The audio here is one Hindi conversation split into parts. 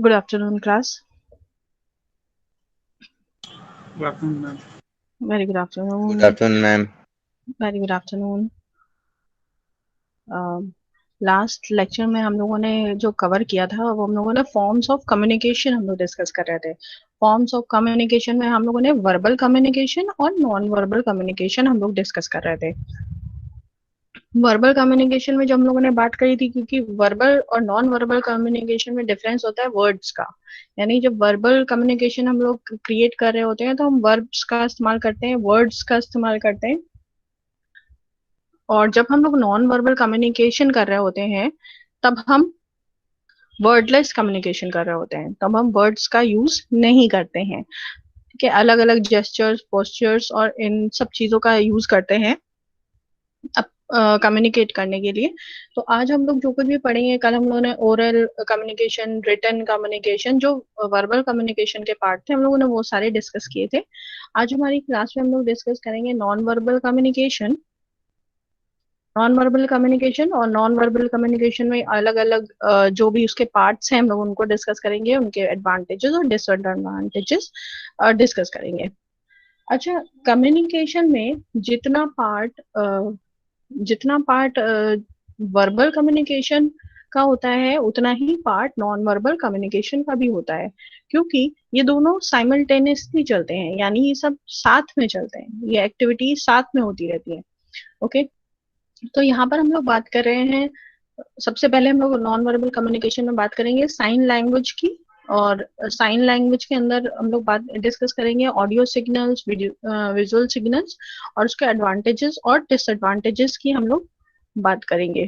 Good afternoon, class. Good afternoon, ma'am. Very good Good afternoon. afternoon, ma'am. Very good afternoon. Last lecture में हम लोगों ने जो कवर किया था वो हम लोगों ने फॉर्म्स ऑफ कम्युनिकेशन हम लोग डिस्कस कर रहे थे। फॉर्म्स ऑफ कम्युनिकेशन में हम लोगों ने वर्बल कम्युनिकेशन और नॉन वर्बल कम्युनिकेशन हम लोग डिस्कस कर रहे थे। वर्बल कम्युनिकेशन में जो हम लोगों ने बात करी थी, क्योंकि वर्बल और नॉन वर्बल कम्युनिकेशन में डिफरेंस होता है वर्ड्स का। यानी जब वर्बल कम्युनिकेशन हम लोग क्रिएट कर रहे होते हैं तो हम वर्ब्स का इस्तेमाल करते हैं, वर्ड्स का इस्तेमाल करते हैं। और जब हम लोग नॉन वर्बल कम्युनिकेशन कर रहे होते हैं तब हम वर्डलेस कम्युनिकेशन कर रहे होते हैं, तब हम वर्ड्स का यूज नहीं करते हैं। ठीक है, अलग अलग जेस्चर्स, पोस्चर्स और इन सब चीजों का यूज करते हैं अब कम्युनिकेट करने के लिए। तो आज हम लोग जो कुछ भी पढ़ेंगे, कल हम लोगों ने ओरल कम्युनिकेशन, रिटन कम्युनिकेशन, जो वर्बल कम्युनिकेशन के पार्ट थे हम लोगों ने वो सारे डिस्कस किए थे। आज हमारी क्लास में हम लोग डिस्कस करेंगे non verbal communication. Non verbal communication और नॉन वर्बल कम्युनिकेशन में अलग अलग जो भी उसके पार्ट्स हैं हम लोग उनको डिस्कस करेंगे, उनके एडवांटेजेस और डिसएडवांटेजेस डिस्कस करेंगे। अच्छा, कम्युनिकेशन में जितना पार्ट वर्बल कम्युनिकेशन का होता है उतना ही पार्ट नॉन वर्बल कम्युनिकेशन का भी होता है, क्योंकि ये दोनों साइमल्टेनियसली चलते हैं, यानी ये सब साथ में चलते हैं, ये एक्टिविटी साथ में होती रहती है। ओके, तो यहाँ पर हम लोग बात कर रहे हैं, सबसे पहले हम लोग नॉन वर्बल कम्युनिकेशन में बात करेंगे साइन लैंग्वेज की। और साइन लैंग्वेज के अंदर हम लोग बात डिस्कस करेंगे ऑडियो सिग्नल्स, विजुअल सिग्नल्स और उसके एडवांटेजेस और डिसएडवांटेजेस की हम लोग बात करेंगे।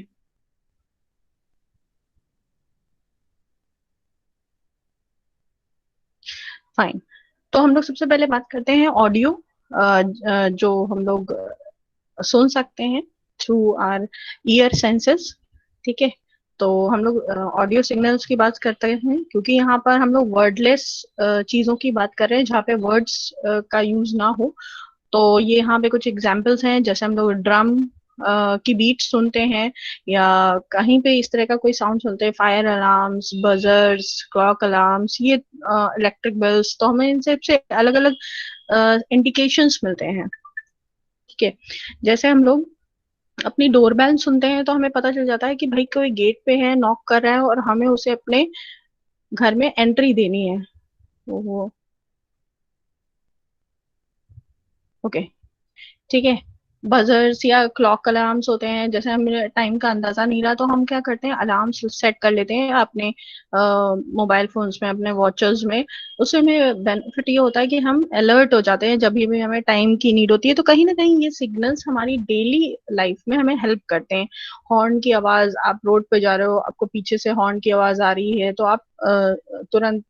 फाइन, तो हम लोग सबसे पहले बात करते हैं ऑडियो, जो हम लोग सुन सकते हैं थ्रू आर ईयर सेंसेस। ठीक है, तो हम लोग ऑडियो सिग्नल्स की बात करते हैं, क्योंकि यहाँ पर हम लोग वर्डलेस चीजों की बात कर रहे हैं जहाँ पे वर्ड्स का यूज ना हो। तो ये यहाँ पे कुछ एग्जांपल्स हैं, जैसे हम लोग ड्रम की बीट सुनते हैं, या कहीं पे इस तरह का कोई साउंड सुनते हैं, fire alarms, buzzers, clock alarms, ये इलेक्ट्रिक बेल्स, तो हमें इनसे से अलग अलग इंडिकेशंस मिलते हैं। ठीक है, जैसे हम लोग अपनी डोरबेल सुनते हैं तो हमें पता चल जाता है कि भाई कोई गेट पे है, नॉक कर रहा है और हमें उसे अपने घर में एंट्री देनी है। वो ओके, ठीक है। बजर्स या क्लॉक अलार्म्स होते हैं, जैसे हमें टाइम का अंदाजा नहीं रहा तो हम क्या करते हैं, अलार्म सेट कर लेते हैं अपने मोबाइल फोन्स में, अपने वॉचेस में। उससे हमें बेनिफिट ये होता है कि हम अलर्ट हो जाते हैं जब भी हमें टाइम की नीड होती है। तो कहीं ना कहीं ये सिग्नल्स हमारी डेली लाइफ में हमें हेल्प करते हैं। हॉर्न की आवाज, आप रोड पे जा रहे हो, आपको पीछे से हॉर्न की आवाज आ रही है तो आप तुरंत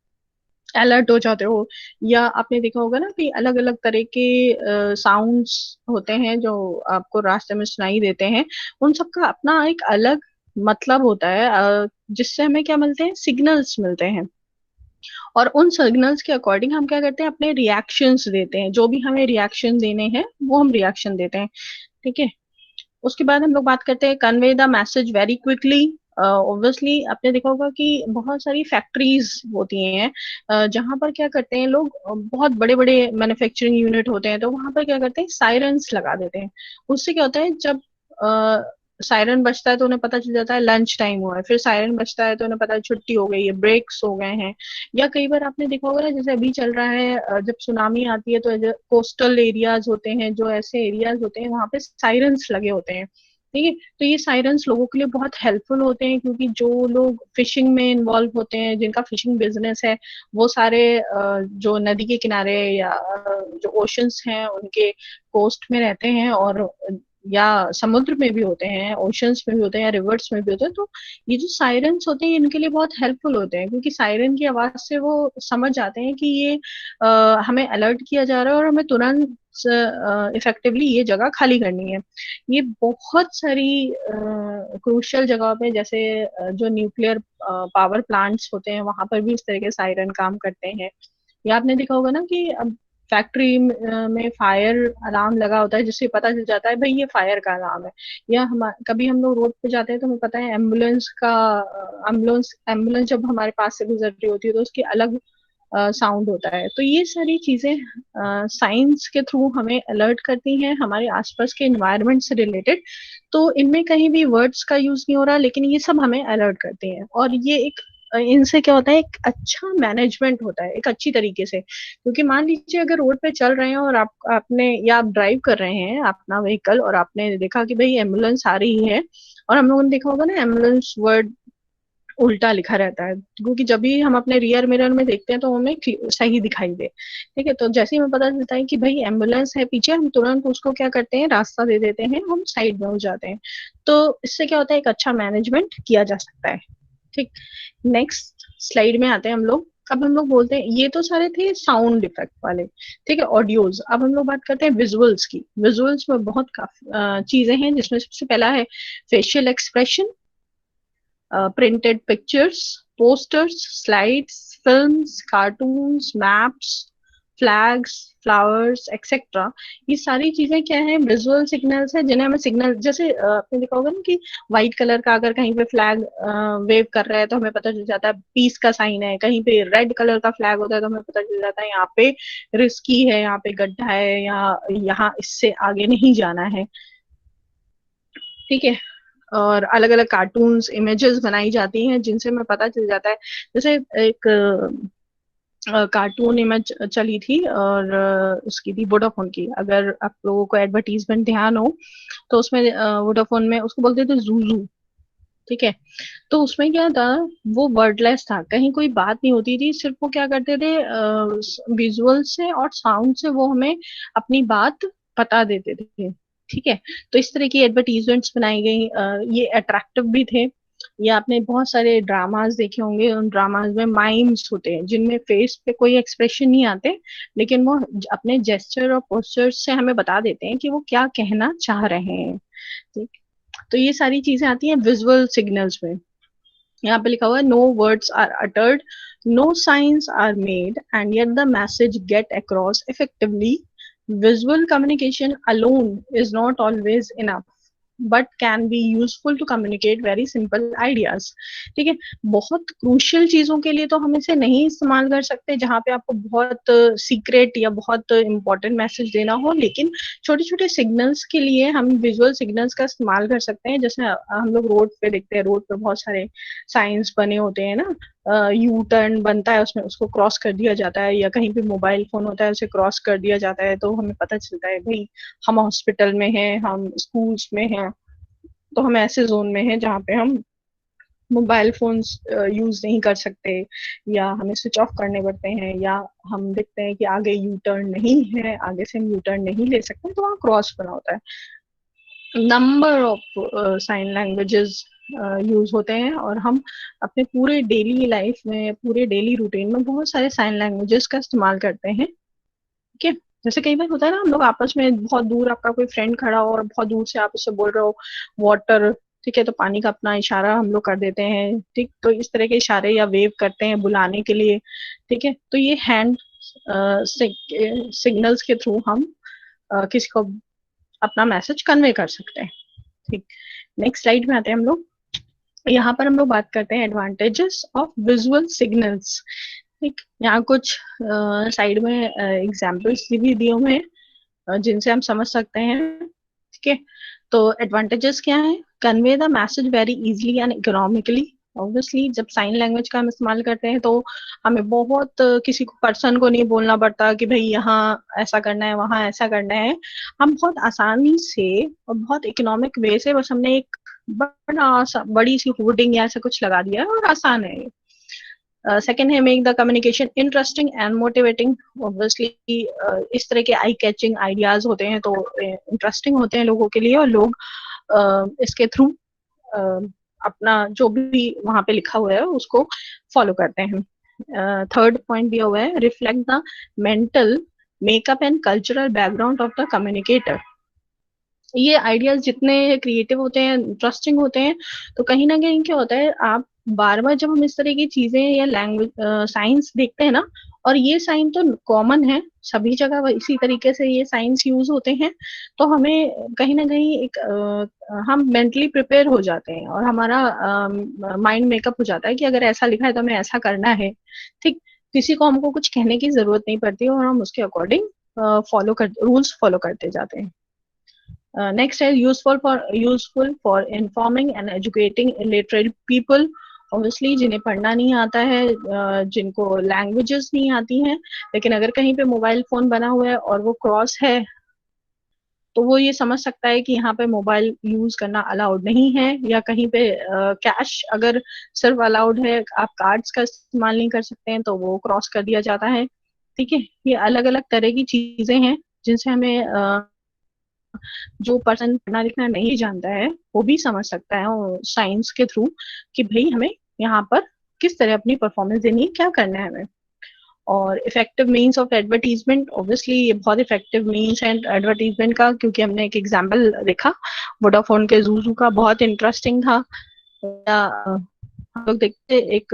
अलर्ट हो जाते हो। या आपने देखा होगा ना कि अलग अलग तरह के साउंड्स होते हैं जो आपको रास्ते में सुनाई देते हैं, उन सबका अपना एक अलग मतलब होता है, जिससे हमें क्या मिलते हैं, सिग्नल्स मिलते हैं। और उन सिग्नल्स के अकॉर्डिंग हम क्या करते हैं, अपने रिएक्शंस देते हैं, जो भी हमें रिएक्शन देने हैं वो हम रिएक्शन देते हैं। ठीक है, उसके बाद हम लोग बात करते हैं convey the message very quickly. Obviously आपने देखा होगा कि बहुत सारी फैक्ट्रीज होती हैं, जहां पर क्या करते हैं लोग, बहुत बड़े बड़े मैन्युफैक्चरिंग यूनिट होते हैं, तो वहां पर क्या करते हैं, सायरन्स लगा देते हैं। उससे क्या होता है, जब सायरन बजता है तो उन्हें पता चल जाता है लंच टाइम हुआ है, फिर सायरन बजता है तो उन्हें पता है छुट्टी हो गई है, ब्रेक्स हो गए हैं। या कई बार आपने देखा होगा ना, जैसे अभी चल रहा है, जब सुनामी आती है तो कोस्टल एरियाज होते हैं, जो ऐसे एरियाज होते हैं वहां पे सायरन्स लगे होते हैं। ठीक है, तो ये सायरन्स लोगों के लिए बहुत हेल्पफुल होते हैं, क्योंकि जो लोग फिशिंग में इन्वॉल्व होते हैं, जिनका फिशिंग बिजनेस है, वो सारे जो नदी के किनारे या जो ओशंस हैं उनके कोस्ट में रहते हैं, और या समुद्र में भी होते हैं, ओशंस में भी होते हैं, या रिवर्स में भी होते हैं। तो ये जो सायरन्स होते हैं इनके लिए बहुत हेल्पफुल होते हैं, क्योंकि सायरन की आवाज से वो समझ जाते हैं कि ये हमें अलर्ट किया जा रहा है और हमें तुरंत इफेक्टिवली ये जगह खाली करनी है। ये बहुत सारी क्रूशियल जगह पे, जैसे जो न्यूक्लियर पावर प्लांट्स होते हैं वहां पर भी इस तरह के सायरन काम करते हैं। या आपने देखा होगा ना कि फैक्ट्री में फायर अलार्म लगा होता है, जिससे पता चल जाता है भाई ये फायर का अलार्म है। या हम कभी हम लोग रोड पे जाते हैं तो हमें पता है एम्बुलेंस एम्बुलेंस जब हमारे पास से गुजर रही होती है तो उसकी अलग साउंड होता है। तो ये सारी चीजें साइंस के थ्रू हमें अलर्ट करती हैं हमारे आसपास के एनवायरनमेंट से रिलेटेड। तो इनमें कहीं भी वर्ड्स का यूज नहीं हो रहा, लेकिन ये सब हमें अलर्ट करते हैं। और ये एक इनसे क्या होता है, एक अच्छा मैनेजमेंट होता है एक अच्छी तरीके से। क्योंकि मान लीजिए अगर रोड पे चल रहे हैं और आप ड्राइव कर रहे हैं अपना व्हीकल, और आपने देखा कि भाई एम्बुलेंस आ रही है, और हम लोगों ने देखा होगा ना एम्बुलेंस वर्ड उल्टा लिखा रहता है, क्योंकि जब भी हम अपने रियर मिरर में देखते हैं तो हमें सही दिखाई दे। ठीक है, तो जैसे ही हमें पता चलता है कि भाई एम्बुलेंस है पीछे, हम तुरंत उसको क्या करते हैं, रास्ता दे देते हैं, हम साइड में हो जाते हैं। तो इससे क्या होता है, एक अच्छा मैनेजमेंट किया जा सकता है। ठीक। नेक्स्ट स्लाइड में आते हैं हम लोग। अब हम लोग बोलते हैं, ये तो सारे थे साउंड इफेक्ट वाले। ठीक है, ऑडियोज। अब हम लोग बात करते हैं विजुअल्स की। विजुअल्स में बहुत काफी चीजें हैं, जिसमें सबसे पहला है facial expression, printed pictures, posters, slides, films, cartoons, maps, flags, flowers etcetera. ये सारी चीजें क्या है, विजुअल सिग्नल्स है, जिन्हें हमें सिग्नल, जैसे आपने देखा होगा ना कि व्हाइट कलर का अगर कहीं पे फ्लैग वेव कर रहा है तो हमें पता चल जाता है पीस का साइन है। कहीं पे रेड कलर का फ्लैग होता है तो हमें पता चल जाता है यहाँ पे रिस्की है, यहाँ पे गड्ढा है, या यहाँ इससे आगे नहीं जाना है। ठीक है। और अलग अलग कार्टून्स इमेजेस बनाई जाती हैं जिनसे हमें पता चल जाता है। जैसे एक कार्टून इमेज चली थी, और उसकी थी वोडाफोन की। अगर आप लोगों को एडवर्टीजमेंट ध्यान हो तो उसमें वोडाफोन में उसको बोलते थे जूजू। ठीक है। तो उसमें क्या था, वो वर्डलेस था, कहीं कोई बात नहीं होती थी, सिर्फ वो क्या करते थे, विजुअल से और साउंड से वो हमें अपनी बात बता देते थे। ठीक है। तो इस तरह की एडवर्टीजमेंट्स बनाई गई, ये अट्रैक्टिव भी थे। या आपने बहुत सारे ड्रामास देखे होंगे, उन ड्रामास में माइम्स होते हैं जिनमें फेस पे कोई एक्सप्रेशन नहीं आते, लेकिन वो अपने जेस्चर और पोस्चर से हमें बता देते हैं कि वो क्या कहना चाह रहे हैं। ठीक। तो ये सारी चीजें आती हैं विजुअल सिग्नल्स में। यहाँ पे लिखा हुआ है, no words are uttered, no signs are made, and yet the message get across effectively. Visual communication alone is not always enough, but can be useful to communicate very simple ideas. ठीक है। बहुत क्रूशियल चीजों के लिए तो हम इसे नहीं इस्तेमाल कर सकते, जहाँ पे आपको बहुत सीक्रेट या बहुत इंपॉर्टेंट मैसेज देना हो, लेकिन छोटे छोटे सिग्नल्स के लिए हम विजुअल सिग्नल्स का इस्तेमाल कर सकते हैं। जैसे हम लोग रोड पे देखते हैं, रोड पे बहुत सारे साइंस बने होते हैं ना, यू टर्न बनता है उसमें, उसको क्रॉस कर दिया जाता है, या कहीं पे मोबाइल फोन होता है उसे क्रॉस कर दिया जाता है, तो हमें पता चलता है भाई हम हॉस्पिटल में हैं, हम स्कूल्स में हैं। तो हम ऐसे जोन में हैं जहाँ पे हम मोबाइल फोन्स यूज नहीं कर सकते, या हमें स्विच ऑफ करने पड़ते हैं, या हम देखते हैं कि आगे यू टर्न नहीं है, आगे से हम यू टर्न नहीं ले सकते, तो वहाँ क्रॉस बना होता है। Number of sine languages use होते हैं, और हम अपने पूरे डेली लाइफ में, पूरे डेली रूटीन में बहुत सारे साइन लैंग्वेजेस का इस्तेमाल करते हैं। ठीक है। जैसे कई बार होता है ना, हम लोग आपस में बहुत दूर, आपका कोई फ्रेंड खड़ा हो और बहुत दूर से आप उससे बोल रहे हो वाटर। ठीक है, तो पानी का अपना इशारा हम लोग कर देते हैं। ठीक, तो इस तरह के इशारे या वेव करते हैं बुलाने के लिए। ठीक है, तो ये हैंड सिग्नल्स के थ्रू हम किसी को अपना मैसेज कन्वे कर सकते हैं। ठीक। नेक्स्ट स्लाइड में आते हैं हम लोग। यहाँ पर हम लोग बात करते हैं एडवांटेजेस ऑफ विजुअल सिग्नल्स। ठीक, यहाँ कुछ साइड में एग्जाम्पल्स भी दिए हुए हैं, जिनसे हम समझ सकते हैं। ठीक है। तो एडवांटेजेस क्या है, convey the message very easily and economically. Obviously जब साइन लैंग्वेज का हम इस्तेमाल करते हैं तो हमें बहुत किसी को पर्सन को नहीं बोलना पड़ता कि भाई यहाँ ऐसा करना है, वहाँ ऐसा करना है। हम बहुत आसानी से और बहुत इकोनॉमिक वे से, बस हमने एक बड़ी सी होर्डिंग या ऐसा कुछ लगा दिया है, और आसान है। सेकेंड है, make the communication interesting and motivating. Obviously इस तरह के आई कैचिंग आइडियाज होते हैं तो इंटरेस्टिंग होते हैं लोगों के लिए, और लोग इसके थ्रू अपना जो भी वहां पे लिखा हुआ है उसको फॉलो करते हैं। थर्ड पॉइंट दिया हुआ है, reflect the mental makeup and cultural background of the communicator. ये आइडियाज जितने क्रिएटिव होते हैं, इंटरेस्टिंग होते हैं, तो कहीं ना कहीं क्या होता है, आप बार बार जब हम इस तरह की चीजें या लैंग्वेज साइंस देखते हैं ना, और ये साइन तो कॉमन है सभी जगह, इसी तरीके से ये साइंस यूज होते हैं। तो हमें कहीं ना कहीं एक हम मेंटली प्रिपेयर हो जाते हैं और हमारा माइंड मेकअप हो जाता है कि अगर ऐसा लिखा है तो हमें ऐसा करना है। ठीक, किसी को हमको कुछ कहने की जरूरत नहीं पड़ती और हम उसके अकॉर्डिंग फॉलो कर रूल्स फॉलो करते जाते हैं। नेक्स्ट है useful for informing and educating illiterate people. Obviously जिन्हें पढ़ना नहीं आता है, जिनको लैंग्वेजेस नहीं आती हैं, लेकिन अगर कहीं पे मोबाइल फोन बना हुआ है और वो क्रॉस है, तो वो ये समझ सकता है कि यहाँ पे मोबाइल यूज करना अलाउड नहीं है, या कहीं पे कैश अगर सिर्फ अलाउड है, आप कार्ड्स का इस्तेमाल नहीं कर सकते हैं, तो वो क्रॉस कर दिया जाता है। ठीक है, ये अलग अलग तरह की चीजें हैं जिनसे हमें जो पर्सन पढ़ना लिखना नहीं जानता है वो भी समझ सकता है साइंस के थ्रू कि भाई हमें यहाँ पर किस तरह अपनी परफॉर्मेंस देनी है, क्या करना है हमें। और effective means of advertisement, obviously ये बहुत इफेक्टिव मीन्स है एडवर्टीजमेंट का, क्योंकि हमने एक एग्जांपल देखा वोडाफोन के जूजू का, बहुत इंटरेस्टिंग था। हम लोग देखते एक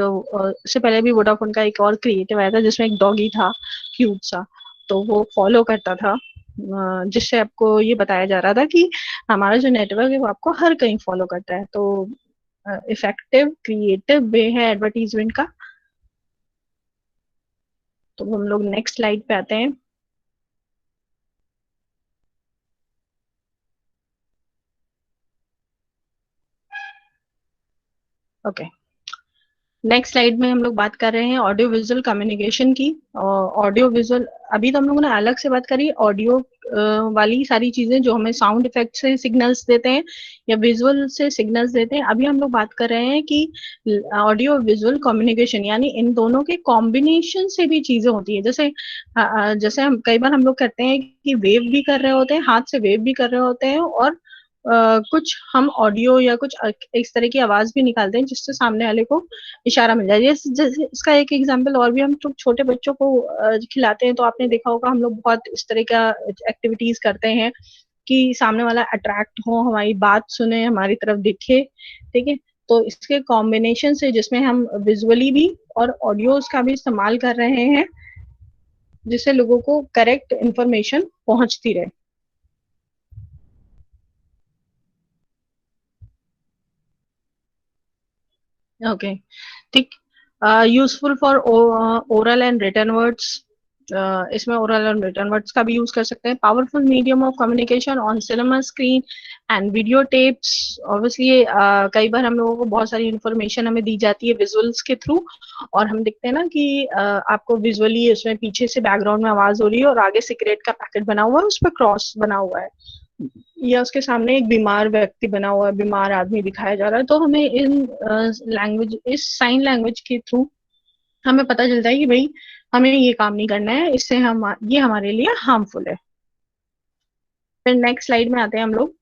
इससे पहले भी वोडाफोन का एक और क्रिएटिव आया था जिसमें एक डॉगी था क्यूट सा, तो वो फॉलो करता था, जिससे आपको ये बताया जा रहा था कि हमारा जो नेटवर्क है वो आपको हर कहीं फॉलो करता है। तो इफेक्टिव क्रिएटिव वे है एडवर्टीजमेंट का। तो हम लोग नेक्स्ट स्लाइड पे आते हैं। ओके, नेक्स्ट स्लाइड में हम लोग बात कर रहे हैं ऑडियो विजुअल कम्युनिकेशन की। ऑडियो विजुअल अभी तो हम लोगों ने अलग से बात करी, ऑडियो वाली सारी चीजें जो हमें साउंड इफेक्ट से सिग्नल्स देते हैं या विजुअल से सिग्नल्स देते हैं। अभी हम लोग बात कर रहे हैं कि ऑडियो विजुअल कम्युनिकेशन, यानी इन दोनों के कॉम्बिनेशन से भी चीजें होती है। जैसे हम कई बार हम लोग करते हैं कि वेव भी कर रहे होते हैं, हाथ से वेव भी कर रहे होते हैं, और कुछ हम ऑडियो या कुछ इस तरह की आवाज भी निकालते हैं जिससे सामने वाले को इशारा मिल जाए। जैसे इसका एक एग्जांपल और भी, हम तो छोटे बच्चों को खिलाते हैं तो आपने देखा होगा हम लोग बहुत इस तरह का एक्टिविटीज करते हैं कि सामने वाला अट्रैक्ट हो, हमारी बात सुने, हमारी तरफ दिखे। ठीक है, तो इसके कॉम्बिनेशन से जिसमें हम विजुअली भी और ऑडियोज का भी इस्तेमाल कर रहे हैं जिससे लोगों को करेक्ट इंफॉर्मेशन पहुंचती रहे। ओके, ठीक। Useful for oral and written words, इसमें ओरल एंड रिटन वर्ड्स का भी यूज कर सकते हैं। Powerful medium of communication on cinema screen and video tapes. Obviously कई बार हम लोगों को बहुत सारी इंफॉर्मेशन हमें दी जाती है विजुअल्स के थ्रू, और हम देखते हैं ना कि आपको विजुअली उसमें पीछे से बैकग्राउंड में आवाज हो रही है और आगे सिगरेट का पैकेट बना हुआ है, उस पर क्रॉस बना हुआ है, या उसके सामने एक बीमार व्यक्ति बना हुआ है, बीमार आदमी दिखाया जा रहा है। तो हमें इन लैंग्वेज इस साइन लैंग्वेज के थ्रू हमें पता चलता है कि भाई हमें ये काम नहीं करना है, इससे हम ये हमारे लिए हार्मफुल है। फिर नेक्स्ट स्लाइड में आते हैं हम लोग।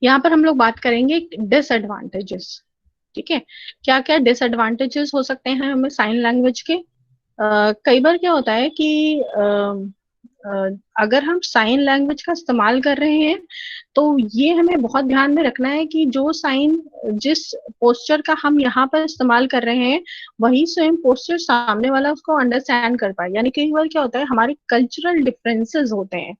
यहाँ पर हम लोग बात करेंगे डिसएडवांटेजेस। ठीक है, क्या क्या डिसएडवांटेजेस हो सकते हैं हमें साइन लैंग्वेज के। कई बार क्या होता है कि अगर हम साइन लैंग्वेज का इस्तेमाल कर रहे हैं तो ये हमें बहुत ध्यान में रखना है कि जो साइन जिस पोस्चर का हम यहाँ पर इस्तेमाल कर रहे हैं वही सेम पोस्चर सामने वाला उसको अंडरस्टैंड कर पाए। यानी कई बार क्या होता है हमारे कल्चरल डिफरेंसेस होते हैं,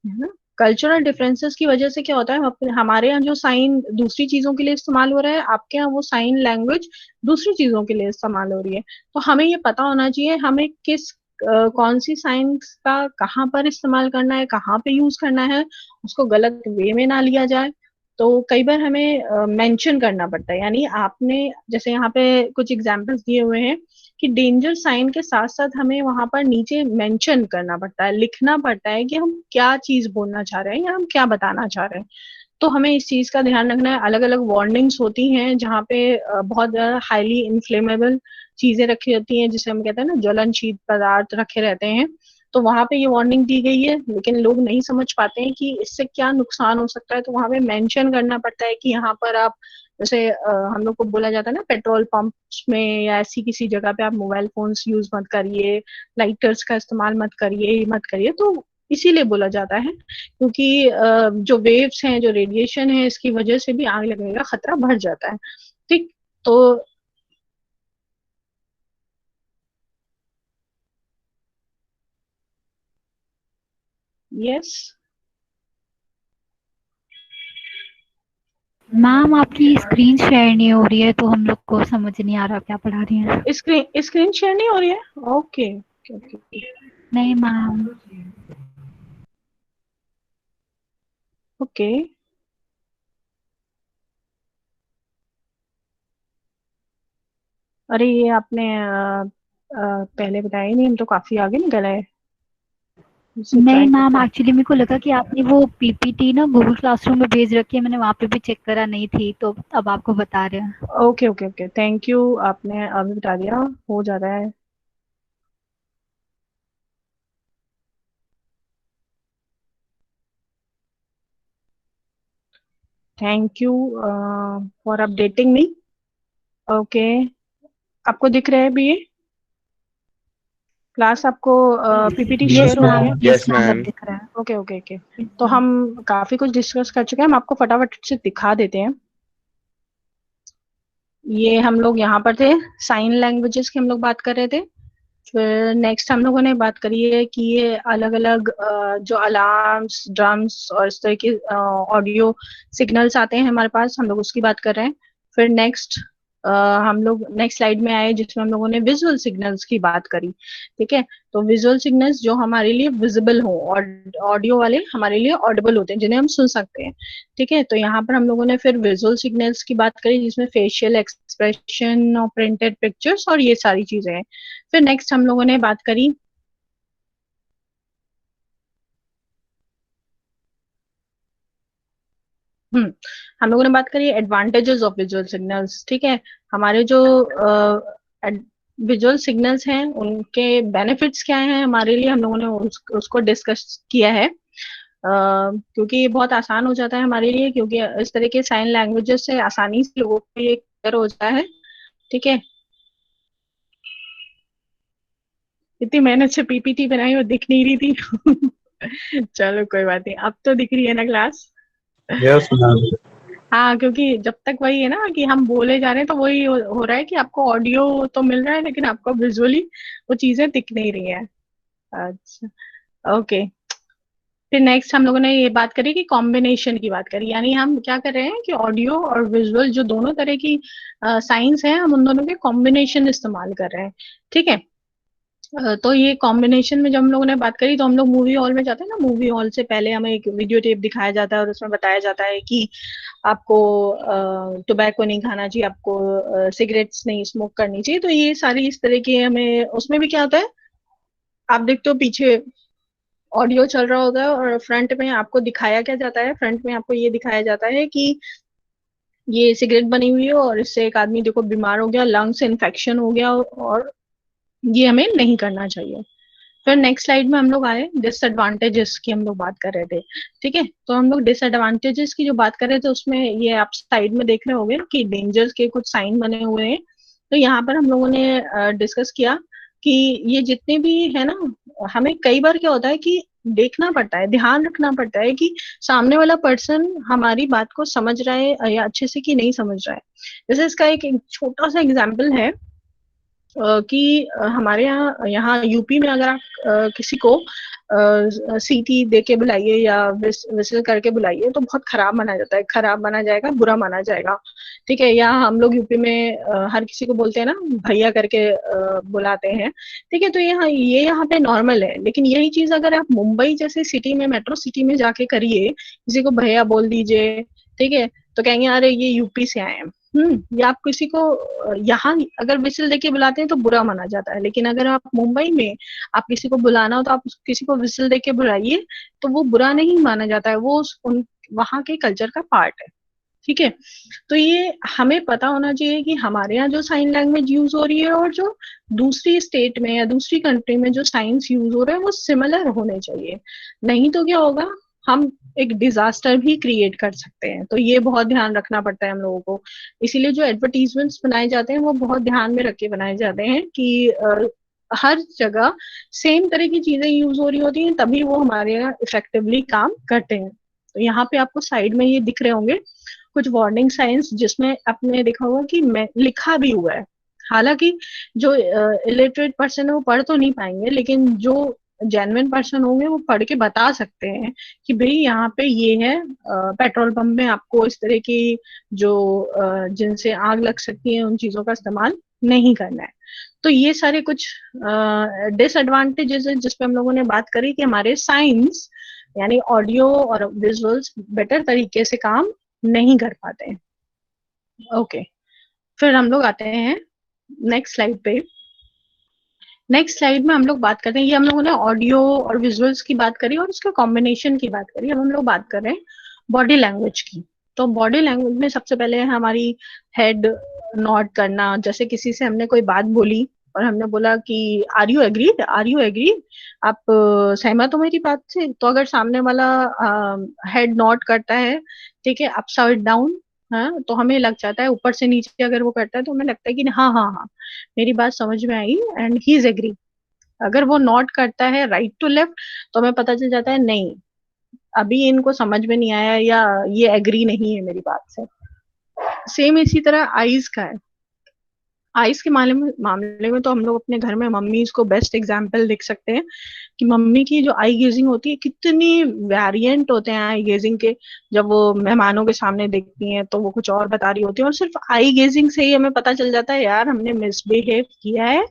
है ना। कल्चरल डिफरेंसेस की वजह से क्या होता है हमारे यहाँ जो साइन दूसरी चीजों के लिए इस्तेमाल हो रहा है, आपके यहाँ वो साइन लैंग्वेज दूसरी चीजों के लिए इस्तेमाल हो रही है। तो हमें ये पता होना चाहिए हमें किस कौन सी साइंस का कहाँ पर इस्तेमाल करना है, कहाँ पे यूज करना है, उसको गलत वे में ना लिया जाए। तो कई बार हमें मेंशन करना पड़ता है, यानी आपने जैसे यहाँ पे कुछ एग्जांपल्स दिए हुए हैं कि डेंजर साइन के साथ साथ हमें वहां पर नीचे मेंशन करना पड़ता है, लिखना पड़ता है कि हम क्या चीज बोलना चाह रहे हैं या हम क्या बताना चाह रहे हैं। तो हमें इस चीज का ध्यान रखना है। अलग अलग वार्निंग्स होती हैं जहाँ पे बहुत ज्यादा हाईली इन्फ्लेमेबल चीजें रखी होती हैं, जिसे हम कहते हैं ना ज्वलनशील पदार्थ रखे रहते हैं, तो वहां पे ये वार्निंग दी गई है, लेकिन लोग नहीं समझ पाते हैं कि इससे क्या नुकसान हो सकता है। तो वहां पे मेंशन करना पड़ता है कि यहाँ पर आप जैसे हम लोग को बोला जाता है ना पेट्रोल पंप्स में या ऐसी किसी जगह पे आप मोबाइल फोन्स यूज मत करिए, लाइटर्स का इस्तेमाल मत करिए, मत करिए। तो इसीलिए बोला जाता है क्योंकि जो वेव्स हैं, जो रेडिएशन है, इसकी वजह से भी आग लगने का खतरा बढ़ जाता है। ठीक, तो यस। मैम आपकी स्क्रीन शेयर नहीं हो रही है, तो हम लोग को समझ नहीं आ रहा क्या पढ़ा रही हैं। स्क्रीन शेयर नहीं हो रही है? Okay okay okay. नहीं मैम। ओके। अरे ये आपने पहले बताया ही नहीं, हम तो काफी आगे निकल आए। इसे नहीं ट्राई मैम, करते हैं। एक्चुअली मेरे को लगा कि आपने वो पीपीटी ना गूगल क्लासरूम में भेज रखी है, मैंने वहाँ पे भी चेक करा, नहीं थी, तो अब आपको बता रहे हैं। Okay okay okay, thank you, आपने अभी बता दिया। हो जा रहा है। Thank you for updating me. Okay, आपको दिख रहा है अभी ये क्लास? आपको पीपीटी यस शेयर हो रही मैम, है? यस यस मैम, अब मैम। दिख रहा है। Okay okay okay. Yes, तो ma'am. हम काफी कुछ डिस्कस कर चुके हैं, हम आपको फटाफट से दिखा देते हैं। ये हम लोग यहाँ पर थे, साइन लैंग्वेजेस की हम लोग बात कर रहे थे। फिर नेक्स्ट हम लोगों ने बात करी है कि ये अलग अलग जो अलार्म्स, ड्रम्स और इस तरह के ऑडियो सिग्नल्स आते हैं हमारे पास, हम लोग उसकी बात कर रहे हैं। फिर नेक्स्ट हम लोग नेक्स्ट स्लाइड में आए जिसमें हम लोगों ने विजुअल सिग्नल्स की बात करी। ठीक है, तो विजुअल सिग्नल्स जो हमारे लिए विजिबल हो और ऑडियो वाले हमारे लिए ऑडिबल होते हैं, जिन्हें हम सुन सकते हैं। ठीक है, तो यहाँ पर हम लोगों ने फिर विजुअल सिग्नल्स की बात करी जिसमें फेशियल एक्सप्रेशन और प्रिंटेड पिक्चर्स और ये सारी चीजें हैं। फिर नेक्स्ट हम लोगों ने बात करी हम लोगों ने बात करी एडवांटेजेस ऑफ विजुअल सिग्नल्स। ठीक है, हमारे जो विजुअल सिग्नल्स हैं उनके बेनिफिट्स क्या हैं हमारे लिए, हम लोगों ने उसको डिस्कस किया है। क्योंकि ये बहुत आसान हो जाता है हमारे लिए, क्योंकि इस तरह के साइन लैंग्वेजेस से आसानी से लोगों को ये क्लियर हो जाता है। ठीक है, इतनी मेहनत से पीपीटी बनाई और दिख नहीं रही थी। चलो कोई बात नहीं, अब तो दिख रही है ना क्लास? Yes ma'am. हाँ, क्योंकि जब तक वही है ना कि हम बोले जा रहे हैं, तो वही हो रहा है कि आपको ऑडियो तो मिल रहा है लेकिन आपको विजुअली वो चीजें दिख नहीं रही है। अच्छा, ओके। फिर नेक्स्ट हम लोगों ने ये बात करी कि कॉम्बिनेशन की बात करी, यानी हम क्या कर रहे हैं कि ऑडियो और विजुअल जो दोनों तरह की साइंस है, हम उन दोनों के कॉम्बिनेशन इस्तेमाल कर रहे हैं। ठीक है, तो ये कॉम्बिनेशन में जब हम लोगों ने बात करी, तो हम लोग मूवी हॉल में जाते हैं ना, मूवी हॉल से पहले हमें एक वीडियो टेप दिखाया जाता है और उसमें बताया जाता है कि आपको टोबैको नहीं खाना चाहिए, आपको सिगरेट्स नहीं स्मोक करनी चाहिए। तो ये सारी इस तरह की हमें, उसमें भी क्या होता है, आप देखते हो पीछे ऑडियो चल रहा होता है और फ्रंट में आपको दिखाया क्या जाता है, फ्रंट में आपको ये दिखाया जाता है कि ये सिगरेट बनी हुई है और इससे एक आदमी देखो बीमार हो गया, लंग्स इन्फेक्शन हो गया, और ये हमें नहीं करना चाहिए। फिर नेक्स्ट स्लाइड में हम लोग आए डिसएडवांटेजेस की, हम लोग बात कर रहे थे। ठीक है, तो हम लोग डिसएडवांटेजेस की जो बात कर रहे थे उसमें ये आप साइड में देख रहे होंगे कि डेंजर्स के कुछ साइन बने हुए हैं। तो यहाँ पर हम लोगों ने डिस्कस किया कि ये जितने भी है ना, हमें कई बार क्या होता है कि देखना पड़ता है, ध्यान रखना पड़ता है कि सामने वाला पर्सन हमारी बात को समझ रहा है या अच्छे से कि नहीं समझ रहा है। जैसे इसका एक छोटा सा एग्जाम्पल है कि हमारे यहाँ यहाँ यूपी में अगर आप किसी को सीटी दे के बुलाइए या विसल करके बुलाइए तो बहुत खराब माना जाता है, खराब माना जाएगा, बुरा माना जाएगा। ठीक है, या हम लोग यूपी में हर किसी को बोलते हैं ना, भैया करके बुलाते हैं। ठीक है, तो यहाँ पे नॉर्मल है, लेकिन यही चीज अगर आप मुंबई जैसे सिटी में, मेट्रो सिटी में जाके करिए, किसी को भैया बोल दीजिए, ठीक है, तो कहेंगे अरे ये यूपी से आए हैं। या आप किसी को यहाँ अगर विसिल देके बुलाते हैं तो बुरा माना जाता है, लेकिन अगर आप मुंबई में आप किसी को बुलाना हो तो आप किसी को विसिल देके बुलाइए, तो वो बुरा नहीं माना जाता है, वो उन वहाँ के कल्चर का पार्ट है। ठीक है, तो ये हमें पता होना चाहिए कि हमारे यहाँ जो साइन लैंग्वेज यूज हो रही है और जो दूसरी स्टेट में या दूसरी कंट्री में जो साइंस यूज हो रहे हैं वो सिमिलर होने चाहिए। नहीं तो क्या होगा, हम एक डिजास्टर भी क्रिएट कर सकते हैं। तो ये बहुत ध्यान रखना पड़ता है हम लोगों को। इसीलिए जो एडवर्टीजमेंट्स बनाए जाते हैं वो बहुत ध्यान में रख के बनाए जाते हैं कि हर जगह सेम तरह की चीजें यूज हो रही होती हैं, तभी वो हमारे यहाँ इफेक्टिवली काम करते हैं। तो यहाँ पे आपको साइड में ये दिख रहे होंगे कुछ वार्निंग साइंस, जिसमें आपने देखा होगा कि मैं लिखा भी हुआ है। हालांकि जो इलिटरेट पर्सन है वो पढ़ तो नहीं पाएंगे, लेकिन जो जेन्युइन पर्सन होंगे वो पढ़ के बता सकते हैं कि भाई यहाँ पे ये है, पेट्रोल पंप में आपको इस तरह की जो जिनसे आग लग सकती है उन चीजों का इस्तेमाल नहीं करना है। तो ये सारे कुछ डिसएडवांटेजेस है जिसपे हम लोगों ने बात करी कि हमारे साइंस यानी ऑडियो और विजुअल्स बेटर तरीके से काम नहीं कर पाते हैं। ओके, फिर हम लोग आते हैं नेक्स्ट स्लाइड पे। नेक्स्ट स्लाइड में हम लोग बात करते हैं, ये हम लोगों ने ऑडियो और विजुअल्स की बात करी और उसके कॉम्बिनेशन की बात करी। अब हम लोग बात कर रहे हैं बॉडी लैंग्वेज की। तो बॉडी लैंग्वेज में सबसे पहले हमारी हेड नॉड करना, जैसे किसी से हमने कोई बात बोली और हमने बोला कि are you agreed, are you agreed, आप सहमत हो मेरी बात से, तो अगर सामने वाला हेड नॉड करता है, ठीक है, अपसाइड डाउन, हाँ, तो हमें लग जाता है, ऊपर से नीचे अगर वो करता है तो हमें लगता है कि हाँ हाँ हाँ मेरी बात समझ में आई एंड ही इज एग्री। अगर वो नॉट करता है राइट टू लेफ्ट तो हमें पता चल जाता है नहीं, अभी इनको समझ में नहीं आया या ये एग्री नहीं है मेरी बात से। सेम इसी तरह आईज का है। आइस के मामले में तो हम लोग अपने घर में मम्मी को बेस्ट एग्जाम्पल देख सकते हैं कि मम्मी की जो आई गेजिंग होती है, कितनी वेरिएंट होते हैं आई गेजिंग के। जब वो मेहमानों के सामने देखती हैं तो वो कुछ और बता रही होती है और सिर्फ आई गेजिंग से ही हमें पता चल जाता है यार हमने मिसबिहेव किया है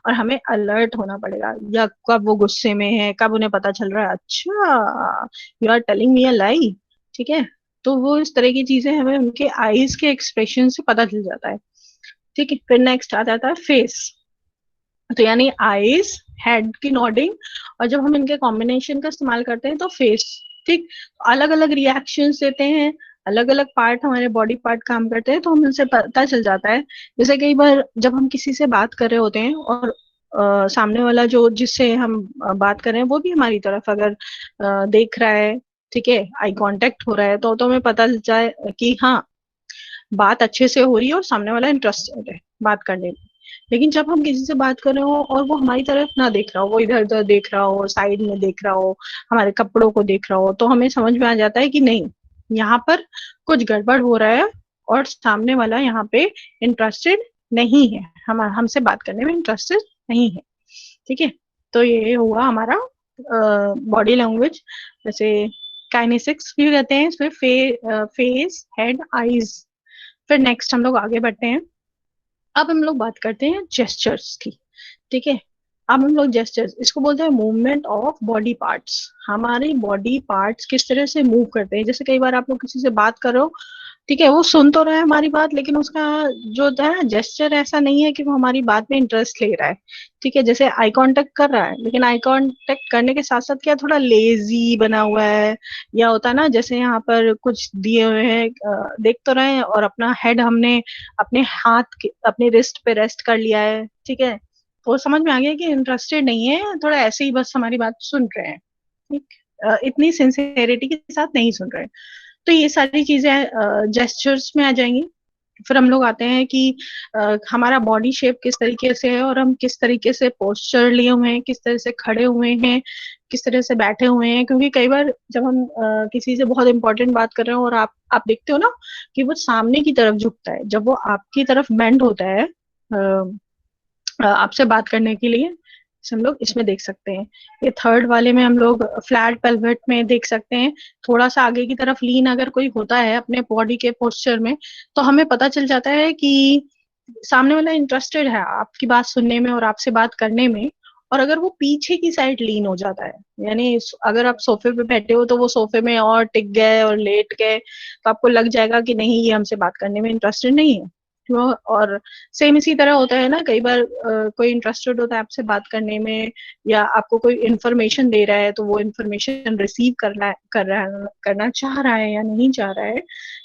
और हमें अलर्ट होना पड़ेगा, या कब वो गुस्से में है, कब उन्हें पता चल रहा है अच्छा यू आर टेलिंग मी अ लाई, ठीक है। तो वो इस तरह की चीजें हमें उनके आईज के एक्सप्रेशन से पता चल जाता है, ठीक है। फिर नेक्स्ट आ जाता है फेस, तो यानी आईज, हेड की नोडिंग, और जब हम इनके कॉम्बिनेशन का इस्तेमाल करते हैं तो फेस, ठीक, अलग अलग रिएक्शंस देते हैं, अलग अलग पार्ट हमारे बॉडी पार्ट काम करते हैं तो हम इनसे पता चल जाता है। जैसे कई बार जब हम किसी से बात कर रहे होते हैं और सामने वाला जो जिससे हम बात कर रहे हैं वो भी हमारी तरफ अगर देख रहा है, ठीक है, आई कांटेक्ट हो रहा है, तो हमें पता चल जाए कि हाँ बात अच्छे से हो रही है और सामने वाला इंटरेस्टेड है बात करने में। लेकिन जब हम किसी से बात कर रहे हो और वो हमारी तरफ ना देख रहा हो, वो इधर उधर देख रहा हो, साइड में देख रहा हो, हमारे कपड़ों को देख रहा हो, तो हमें समझ में आ जाता है कि नहीं यहाँ पर कुछ गड़बड़ हो रहा है और सामने वाला यहाँ पे इंटरेस्टेड नहीं है, हम हमसे बात करने में इंटरेस्टेड नहीं है, ठीक है। तो ये हुआ हमारा बॉडी लैंग्वेज। जैसे काइनेसिक्स भी कहते हैं इसमें, फेस, हेड, आईज। फिर नेक्स्ट हम लोग आगे बढ़ते हैं। अब हम लोग बात करते हैं जेस्चर्स की, ठीक है। अब हम लोग जेस्चर्स इसको बोलते हैं मूवमेंट ऑफ बॉडी पार्ट्स। हमारे बॉडी पार्ट्स किस तरह से मूव करते हैं, जैसे कई बार आप लोग किसी से बात कर रहे हो, ठीक है, वो सुन तो रहा है हमारी बात लेकिन उसका जो है ना जेस्चर ऐसा नहीं है कि वो हमारी बात में इंटरेस्ट ले रहा है, ठीक है। जैसे आई कांटेक्ट कर रहा है लेकिन आई कांटेक्ट करने के साथ साथ क्या थोड़ा लेजी बना हुआ है, या होता है ना जैसे यहाँ पर कुछ दिए हुए हैं, देख तो रहे हैं और अपना हेड हमने अपने हाथ के अपने रिस्ट पे रेस्ट कर लिया है, ठीक है, तो समझ में आ गया कि इंटरेस्टेड नहीं है, थोड़ा ऐसे ही बस हमारी बात सुन रहे हैं, ठीक, इतनी सिंसियरिटी के साथ नहीं सुन रहे हैं। तो ये सारी चीजें जेस्चर्स में आ जाएंगी। फिर हम लोग आते हैं कि हमारा बॉडी शेप किस तरीके से है और हम किस तरीके से पोस्चर लिए हुए हैं, किस तरह से खड़े हुए हैं, किस तरह से बैठे हुए हैं, क्योंकि कई बार जब हम किसी से बहुत इंपॉर्टेंट बात कर रहे हो और आप देखते हो ना कि वो सामने की तरफ झुकता है, जब वो आपकी तरफ बेंड होता है आपसे बात करने के लिए, हम लोग इसमें देख सकते हैं। ये थर्ड वाले में हम लोग फ्लैट पेल्विट में देख सकते हैं, थोड़ा सा आगे की तरफ लीन अगर कोई होता है अपने बॉडी के पोस्चर में तो हमें पता चल जाता है कि सामने वाला इंटरेस्टेड है आपकी बात सुनने में और आपसे बात करने में। और अगर वो पीछे की साइड लीन हो जाता है, यानी अगर आप सोफे पे बैठे हो तो वो सोफे में और टिक गए और लेट गए, तो आपको लग जाएगा कि नहीं ये हमसे बात करने में इंटरेस्टेड नहीं है। और सेम इसी तरह होता है ना, कई बार कोई इंटरेस्टेड होता है आपसे बात करने में या आपको कोई इन्फॉर्मेशन दे रहा है तो वो इन्फॉर्मेशन रिसीव करना चाह रहा है या नहीं चाह रहा है,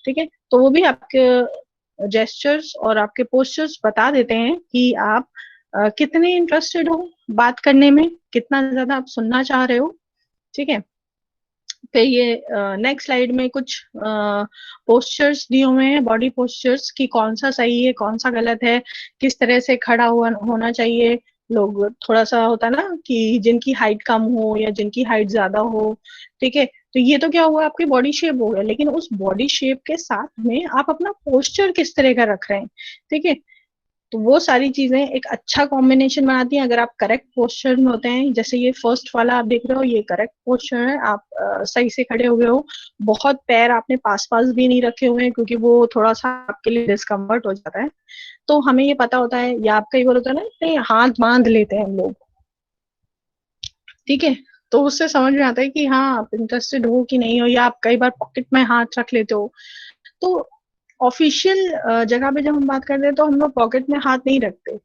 ठीक है, तो वो भी आपके जेस्चर्स और आपके पोस्चर्स बता देते हैं कि आप कितने इंटरेस्टेड हो बात करने में, कितना ज्यादा आप सुनना चाह रहे हो, ठीक है। फिर ये नेक्स्ट स्लाइड में कुछ पोस्चर्स दिए हुए हैं, बॉडी पोस्चर्स की कौन सा सही है कौन सा गलत है, किस तरह से खड़ा हुआ होना चाहिए। लोग थोड़ा सा होता है ना कि जिनकी हाइट कम हो या जिनकी हाइट ज्यादा हो, ठीक है, तो ये तो क्या हुआ आपकी बॉडी शेप हो गया, लेकिन उस बॉडी शेप के साथ में आप अपना पोस्चर किस तरह का रख रहे हैं, ठीक है। तो वो सारी चीजें एक अच्छा कॉम्बिनेशन बनाती हैं। अगर आप करेक्ट पोस्चर में होते हैं, जैसे ये फर्स्ट वाला आप देख रहे हो, ये करेक्ट पोस्चर है, आप सही से खड़े हुए हो, बहुत पैर आपने पास पास भी नहीं रखे हुए हैं क्योंकि वो थोड़ा सा आपके लिए डिस्कम्फर्ट हो जाता है। तो हमें ये पता होता है, या आप कई बार होता है ना, अपने हाथ बांध लेते हैं हम लोग, ठीक है, तो उससे समझ में आता है कि हाँ आप इंटरेस्टेड हो कि नहीं हो, या आप कई बार पॉकेट में हाथ रख लेते हो। तो ऑफिशियल जगह पे जब हम बात करते हैं तो हम लोग पॉकेट में हाथ नहीं रखते।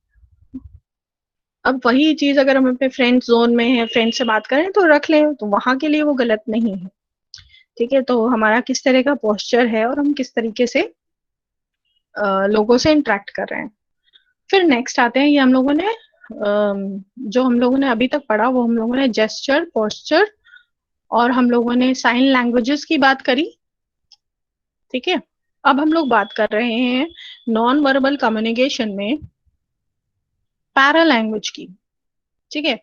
अब वही चीज अगर हम अपने फ्रेंड जोन में है, फ्रेंड से बात करें तो रख लें, तो वहां के लिए वो गलत नहीं है। ठीक है, तो हमारा किस तरह का पोस्चर है और हम किस तरीके से लोगों से इंटरेक्ट कर रहे हैं। फिर नेक्स्ट आते हैं, ये हम लोगों ने जो हम लोगों ने अभी तक पढ़ा वो हम लोगों ने जेस्चर, पोस्चर, और हम लोगों ने साइन लैंग्वेजेस की बात करी। ठीक है, अब हम लोग बात कर रहे हैं नॉन वर्बल कम्युनिकेशन में पैरा लैंग्वेज की। ठीक है,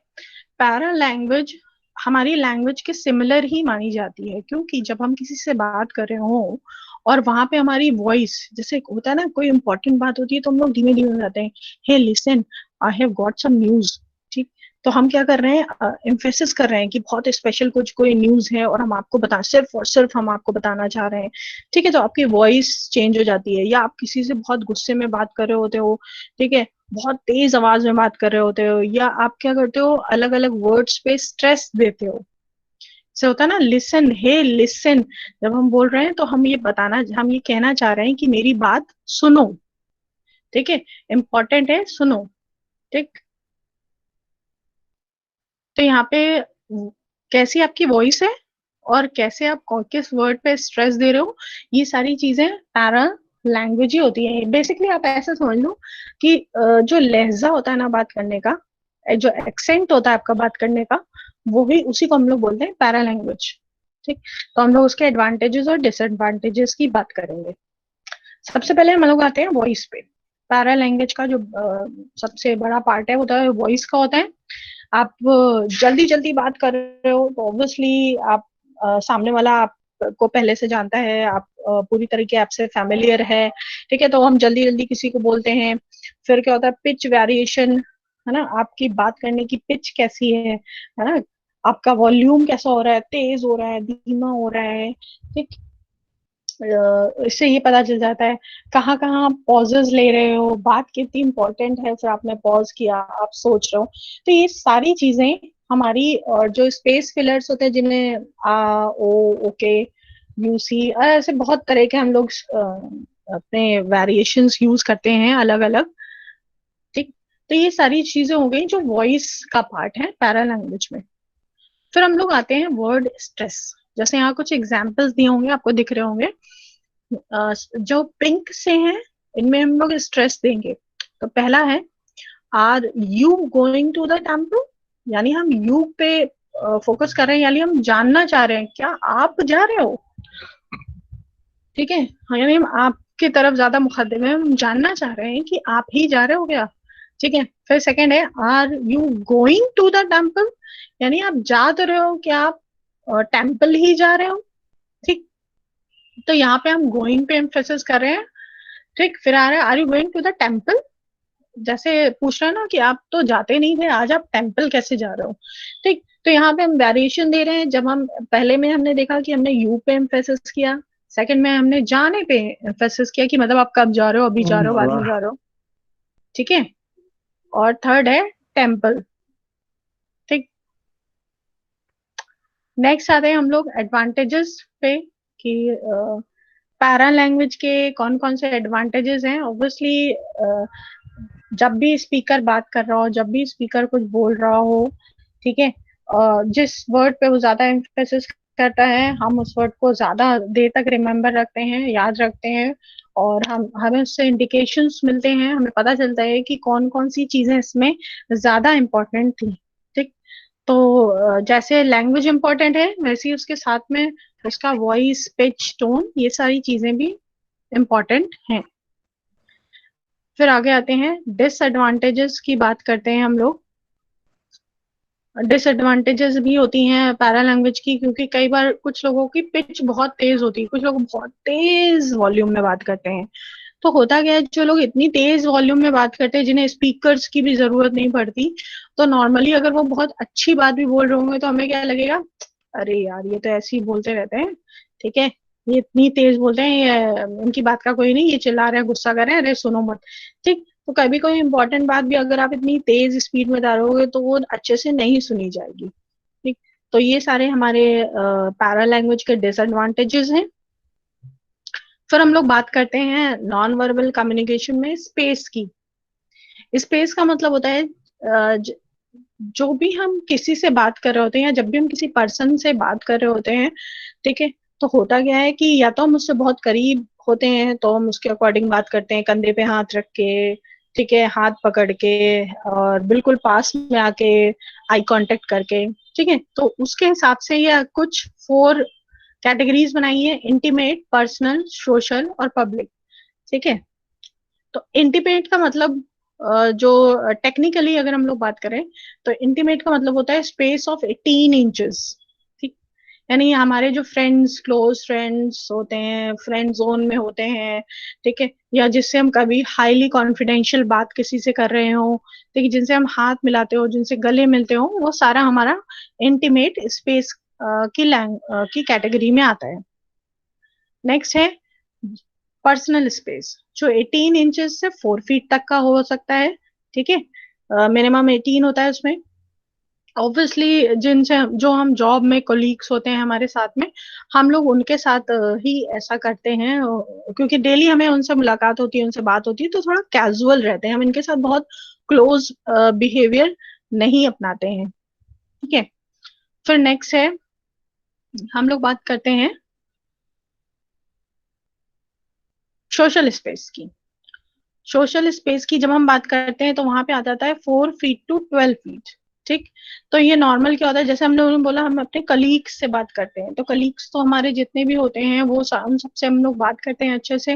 पैरा लैंग्वेज हमारी लैंग्वेज के सिमिलर ही मानी जाती है, क्योंकि जब हम किसी से बात कर रहे हो और वहां पे हमारी वॉइस, जैसे होता है ना कोई इंपॉर्टेंट बात होती है तो हम लोग धीमे धीमे जाते हैं, hey listen, I have got some news. ठीक, तो हम क्या कर रहे हैं, एम्फेसिस कर रहे हैं कि बहुत स्पेशल कुछ कोई न्यूज है और हम आपको बता, सिर्फ और सिर्फ हम आपको बताना चाह रहे हैं। ठीक है, तो आपकी वॉइस चेंज हो जाती है, या आप किसी से बहुत गुस्से में बात कर रहे होते हो, ठीक है, बहुत तेज आवाज में बात कर रहे होते हो, या आप क्या करते हो, अलग अलग वर्ड्स पे स्ट्रेस देते हो। से होता है ना, लिसन, हे लिसन, जब हम बोल रहे हैं तो हम ये बताना, हम ये कहना चाह रहे हैं कि मेरी बात सुनो। ठीक है, इम्पोर्टेंट है, सुनो। ठीक, तो यहाँ पे कैसी आपकी वॉइस है और कैसे आप किस वर्ड पे स्ट्रेस दे रहे हो, ये सारी चीजें पैरा लैंग्वेज ही होती है। बेसिकली आप ऐसा समझ लो कि जो लहजा होता है ना बात करने का, जो एक्सेंट होता है आपका बात करने का, वो भी उसी को हम लोग बोलते हैं पैरा लैंग्वेज। ठीक, तो हम लोग उसके एडवांटेजेस और डिसएडवांटेजेस की बात करेंगे। सबसे पहले हम लोग आते हैं वॉइस पे। पैरा लैंग्वेज का जो सबसे बड़ा पार्ट है वो होता है वॉइस का होता है। आप जल्दी जल्दी बात कर रहे हो तो ऑब्वियसली आप सामने वाला आपको पहले से जानता है, आप पूरी तरीके आपसे फैमिलियर है। ठीक है, तो हम जल्दी जल्दी किसी को बोलते हैं। फिर क्या होता है, पिच वेरिएशन, है ना, आपकी बात करने की पिच कैसी है ना, आपका वॉल्यूम कैसा हो रहा है, तेज हो रहा है, धीमा हो रहा है। ठीक, इससे ये पता चल जाता है कहाँ कहाँ आप पॉजेस ले रहे हो, बात कितनी इंपॉर्टेंट है, फिर आपने पॉज किया, आप सोच रहे हो। तो ये सारी चीजें हमारी, और जो स्पेस फिलर्स होते हैं जिन्हें आ ओ ओके यू सी, ऐसे बहुत तरह के हम लोग अपने वेरिएशंस यूज करते हैं अलग अलग। ठीक, तो ये सारी चीजें हो गई जो वॉइस का पार्ट है पैरा लैंग्वेज में। फिर हम लोग आते हैं वर्ड स्ट्रेस। जैसे यहाँ कुछ एग्जाम्पल्स दिए होंगे, आपको दिख रहे होंगे, जो पिंक से हैं इनमें हम लोग स्ट्रेस देंगे। तो पहला है, are you going to the temple, यानी हम यू पे फोकस कर रहे हैं, यानी हम जानना चाह रहे हैं क्या आप जा रहे हो। ठीक है, हाँ, यानी हम आपकी तरफ ज्यादा मुकदमे में हम जानना चाह रहे हैं कि आप ही जा रहे हो क्या। ठीक है, फिर सेकंड है, are you going to the temple, यानी आप जा तो रहे हो, क्या आप टेम्पल ही जा रहे हो। ठीक, तो यहाँ पे हम गोइंग पे एम्फेसिस कर रहे हैं। ठीक, फिर आ रहा है, are you going to the temple, जैसे पूछ रहे हैं ना कि आप तो जाते नहीं थे, आज आप टेम्पल कैसे जा रहे हो। ठीक, तो यहाँ पे हम वेरिएशन दे रहे हैं। जब हम पहले में हमने देखा कि हमने यू पे एम्फेसिस किया, सेकंड में हमने जाने पे एम्फेसिस किया कि मतलब आप कब जा रहे हो, अभी जा रहे हो, बाद में जा रहे हो। ठीक है, और थर्ड है टेम्पल। ठीक, नेक्स्ट आते हैं हम लोग एडवांटेजेस पे कि पैरा लैंग्वेज के कौन कौन से एडवांटेजेस हैं। ऑब्वियसली जब भी स्पीकर बात कर रहा हो, जब भी स्पीकर कुछ बोल रहा हो, ठीक है, जिस वर्ड पे वो ज्यादा एम्फेसिस करता है हम उस वर्ड को ज्यादा देर तक रिमेम्बर रखते हैं, याद रखते हैं, और हमें उससे इंडिकेशंस मिलते हैं, हमें पता चलता है कि कौन कौन सी चीजें इसमें ज्यादा इम्पोर्टेंट थी। ठीक, तो जैसे लैंग्वेज इम्पोर्टेंट है वैसे ही उसके साथ में उसका वॉइस, पिच, टोन, ये सारी चीजें भी इम्पोर्टेंट हैं। फिर आगे आते हैं डिसएडवांटेजेस की बात करते हैं हम लोग। डिसएडवांटेजेस भी होती हैं पैरा लैंग्वेज की, क्योंकि कई बार कुछ लोगों की पिच बहुत तेज होती है, कुछ लोग बहुत तेज वॉल्यूम में बात करते हैं, तो होता क्या है, जो लोग इतनी तेज वॉल्यूम में बात करते हैं जिन्हें स्पीकर्स की भी जरूरत नहीं पड़ती, तो नॉर्मली अगर वो बहुत अच्छी बात भी बोल रहे होंगे तो हमें क्या लगेगा, अरे यार ये तो ऐसे ही बोलते रहते हैं, ठीक है, ये इतनी तेज बोलते हैं, ये इनकी बात का कोई नहीं, ये चिल्ला रहे हैं, गुस्सा कर रहे हैं, अरे सुनो मत। ठीक, तो कभी कोई इंपॉर्टेंट बात भी अगर आप इतनी तेज स्पीड में डालोगे तो वो अच्छे से नहीं सुनी जाएगी। ठीक, तो ये सारे हमारे पैरा लैंग्वेज के डिसएडवांटेजेस हैं। फिर हम लोग बात करते हैं नॉन वर्बल कम्युनिकेशन में स्पेस की। स्पेस का मतलब होता है जो भी हम किसी से बात कर रहे होते हैं या जब भी हम किसी पर्सन से बात कर रहे होते हैं, ठीक है, तो होता क्या है कि या तो हम उससे बहुत करीब होते हैं तो हम उसके अकॉर्डिंग बात करते हैं, कंधे पे हाथ रख के, ठीक है, हाथ पकड़ के और बिल्कुल पास में आके आई कांटेक्ट करके, ठीक है, तो उसके हिसाब से ये कुछ 4 कैटेगरीज बनाई है: इंटीमेट, पर्सनल, सोशल और पब्लिक। ठीक है, तो इंटीमेट का मतलब जो टेक्निकली अगर हम लोग बात करें तो इंटीमेट का मतलब होता है स्पेस ऑफ 18 इंचेस। ठीक, यानी हमारे जो फ्रेंड्स, क्लोज फ्रेंड्स होते हैं, फ्रेंड जोन में होते हैं, ठीक है, या जिससे हम कभी हाईली कॉन्फिडेंशियल बात किसी से कर रहे हो, ठीक है, जिनसे हम हाथ मिलाते हो, जिनसे गले मिलते हो, वो सारा हमारा इंटीमेट स्पेस की कैटेगरी में आता है। नेक्स्ट है पर्सनल स्पेस, जो 18 इंचेस से 4 फीट तक का हो सकता है। ठीक है, मिनिमम 18 होता है उसमें। ऑब्वियसली जिनसे जो हम जॉब में कोलीग्स होते हैं हमारे साथ में, हम लोग उनके साथ ही ऐसा करते हैं, क्योंकि डेली हमें उनसे मुलाकात होती है, उनसे बात होती है, तो थोड़ा कैजुअल रहते हैं हम, इनके साथ बहुत क्लोज बिहेवियर नहीं अपनाते हैं। ठीक है, फिर नेक्स्ट है, हम लोग बात करते हैं सोशल स्पेस की। सोशल स्पेस की जब हम बात करते हैं तो वहां पे आ जाता है 4 फीट to 12 फीट। ठीक, तो ये नॉर्मल क्या होता है, जैसे हम लोगों ने बोला हम अपने कलीग्स से बात करते हैं, तो कलीग्स तो हमारे जितने भी होते हैं वो हम सबसे हम लोग बात करते हैं अच्छे से।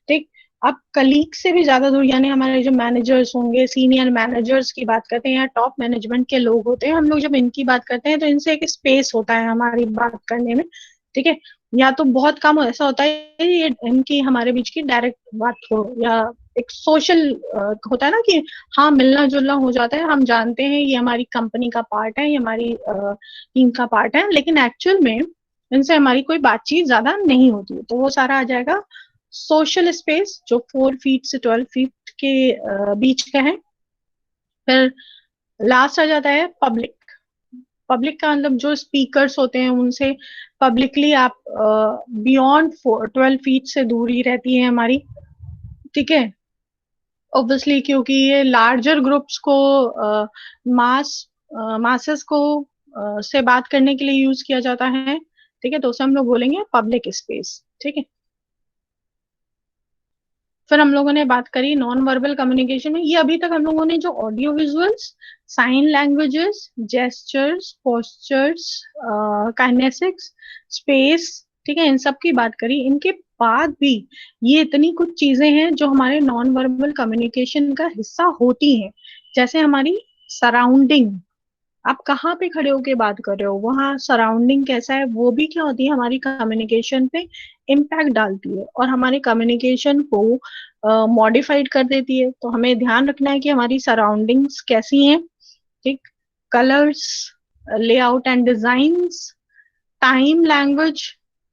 ठीक, अब कलीग से भी ज्यादा दूर, यानी हमारे जो मैनेजर्स होंगे, सीनियर मैनेजर्स की बात करते हैं या टॉप मैनेजमेंट के लोग होते हैं, हम लोग जब इनकी बात करते हैं तो इनसे एक स्पेस होता है हमारी बात करने में। ठीक है, या तो बहुत कम ऐसा होता है ये इनकी हमारे बीच की डायरेक्ट बात हो, या एक सोशल होता है ना कि हाँ मिलना जुलना हो जाता है, हम जानते हैं ये हमारी कंपनी का पार्ट है, ये हमारी टीम का पार्ट है, लेकिन एक्चुअल में इनसे हमारी कोई बातचीत ज्यादा नहीं होती, तो वो सारा आ जाएगा सोशल स्पेस, जो 4 फीट से 12 फीट के बीच का है। फिर लास्ट आ जाता है पब्लिक। पब्लिक का मतलब जो स्पीकर्स होते हैं उनसे पब्लिकली आप बियॉन्ड 12 फीट से दूरी रहती है हमारी। ठीक है, ऑब्वियसली क्योंकि ये लार्जर ग्रुप्स को मास मासेस को से बात करने के लिए यूज किया जाता है। ठीक है, तो उसे हम लोग बोलेंगे पब्लिक स्पेस। ठीक है, फिर हम लोगों ने बात करी नॉन वर्बल कम्युनिकेशन में, ये अभी तक हम लोगों ने जो audio visuals, sign languages, gestures, postures, kinesics, space, ठीक है, इन सब की बात करी। इनके बाद भी ये इतनी कुछ चीजें हैं जो हमारे नॉन वर्बल कम्युनिकेशन का हिस्सा होती हैं, जैसे हमारी सराउंडिंग, आप कहाँ पे खड़े होके बात कर रहे हो, वहाँ सराउंडिंग कैसा है, वो भी क्या होती है हमारी कम्युनिकेशन पे इम्पैक्ट डालती है और हमारे कम्युनिकेशन को मॉडिफाइड कर देती है। तो हमें ध्यान रखना है कि हमारी सराउंडिंग्स कैसी हैं। ठीक, colours, layout and designs, time language,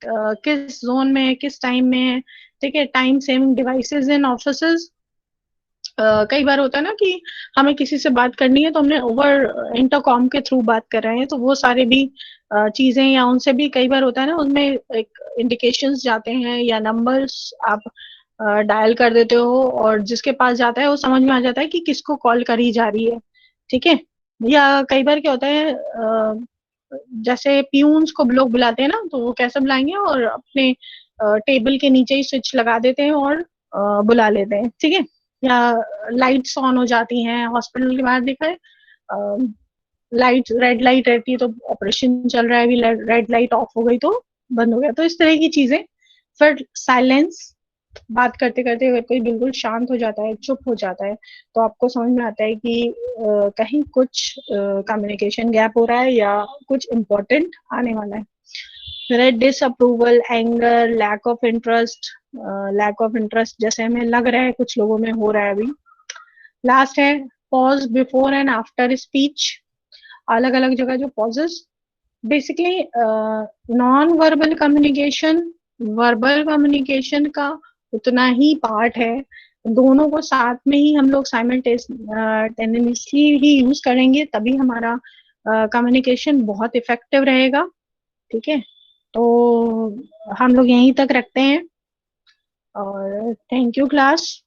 किस जोन में है, किस टाइम में है, ठीक है, time saving devices in offices. कई बार होता है ना कि हमें किसी से बात करनी है तो हमने ओवर इंटरकॉम के थ्रू बात कर रहे हैं, तो वो सारे भी चीजें, या उनसे भी कई बार होता है ना उनमें एक इंडिकेशंस जाते हैं या नंबर्स आप डायल कर देते हो और जिसके पास जाता है वो समझ में आ जाता है कि किसको कॉल करी जा रही है। ठीक है, या कई बार क्या होता है जैसे प्यून्स को लोग बुलाते हैं ना, तो वो कैसे बुलाएंगे, और अपने टेबल के नीचे ही स्विच लगा देते हैं और बुला लेते हैं। ठीक है, या लाइट्स ऑन हो जाती हैं, हॉस्पिटल के बाहर देखा है लाइट, रेड लाइट रहती है तो ऑपरेशन चल रहा है, अभी रेड लाइट ऑफ हो गई तो बंद हो गया, तो इस तरह की चीजें। फिर साइलेंस, बात करते करते अगर कोई बिल्कुल शांत हो जाता है, चुप हो जाता है, तो आपको समझ में आता है कि कहीं कुछ कम्युनिकेशन गैप हो रहा है या कुछ इम्पोर्टेंट आने वाला है। Disapproval, anger, lack of interest जैसे हमें लग रहा है कुछ लोगों में हो रहा है अभी। लास्ट है pause before and after speech, अलग अलग जगह जो pauses, basically non verbal communication verbal communication का उतना ही पार्ट है, दोनों को साथ में ही हम लोग साइमल्टेनियसली ही यूज करेंगे तभी हमारा कम्युनिकेशन बहुत इफेक्टिव रहेगा। ठीक है, तो हम लोग यहीं तक रखते हैं और thank you class.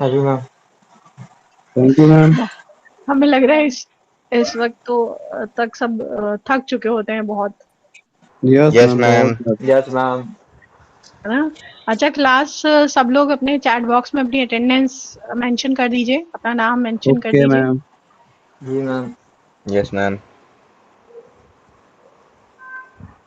Thank you ma'am. Thank you ma'am. हमें लग रहा है इस वक्त तो तक सब थक चुके होते हैं बहुत, यस मैम। Yes ma'am. है ना। अच्छा क्लास, सब लोग अपने चैट बॉक्स में अपनी अटेंडेंस मेंशन कर दीजिए, अपना नाम मेंशन कर ओके दीजिए। मैम। जी मैम। Yes ma'am.